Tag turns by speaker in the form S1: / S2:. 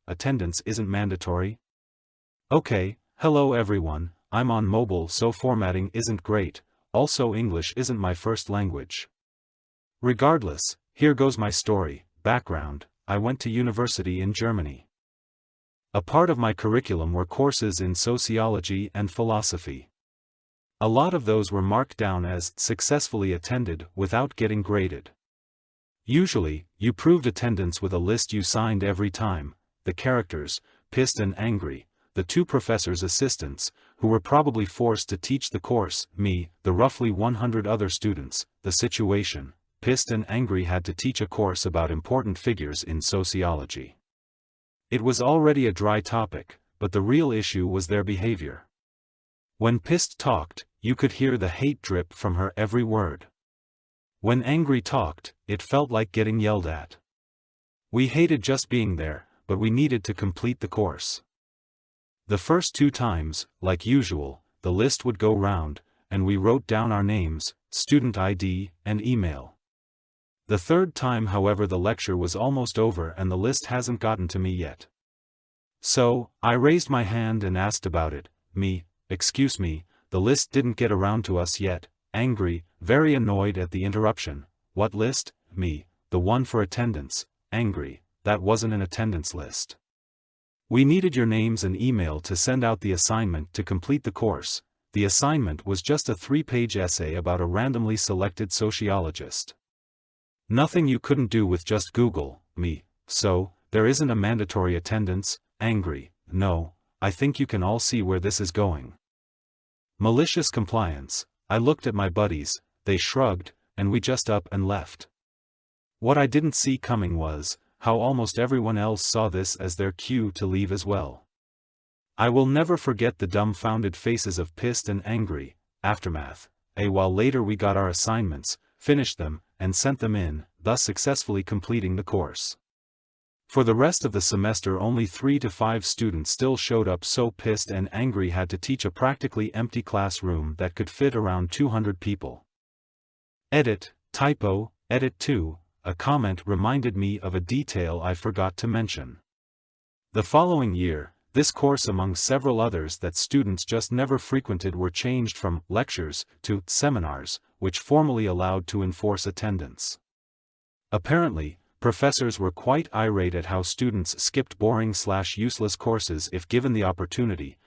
S1: attendance isn't mandatory? Okay, hello everyone, I'm on mobile so formatting isn't great, also English isn't my first language. Regardless, here goes my story. Background: I went to university in Germany. A part of my curriculum were courses in sociology and philosophy. A lot of those were marked down as successfully attended without getting graded. Usually, you proved attendance with a list you signed every time: the characters, pissed and angry, the two professors' assistants, who were probably forced to teach the course, me, the roughly 100 other students, the situation: pissed and angry had to teach a course about important figures in sociology. It was already a dry topic, but the real issue was their behavior. When pissed talked, you could hear the hate drip from her every word. When angry talked, it felt like getting yelled at. We hated just being there, but we needed to complete the course. The first 2 times, like usual, the list would go round, and we wrote down our names, student ID, and email. The 3rd time, however, the lecture was almost over and the list hasn't gotten to me yet. So, I raised my hand and asked about it. Me: excuse me, the list didn't get around to us yet. Angry, very annoyed at the interruption: what list? Me: the one for attendance. Angry: that wasn't an attendance list. We needed your names and email to send out the assignment to complete the course. The assignment was just a 3-page essay about a randomly selected sociologist. Nothing you couldn't do with just Google. Me: so, there isn't a mandatory attendance? Angry: no, I think you can all see where this is going. Malicious compliance: I looked at my buddies, they shrugged, and we just up and left. What I didn't see coming was how almost everyone else saw this as their cue to leave as well. I will never forget the dumbfounded faces of pissed and angry. Aftermath: a while later we got our assignments, finished them, and sent them in, thus successfully completing the course. For the rest of the semester only 3 to 5 students still showed up, so pissed and angry had to teach a practically empty classroom that could fit around 200 people. Edit, typo, edit 2, a comment reminded me of a detail I forgot to mention. The following year, this course among several others that students just never frequented were changed from lectures to seminars, which formally allowed to enforce attendance. Apparently, professors were quite irate at how students skipped boring/useless courses if given the opportunity,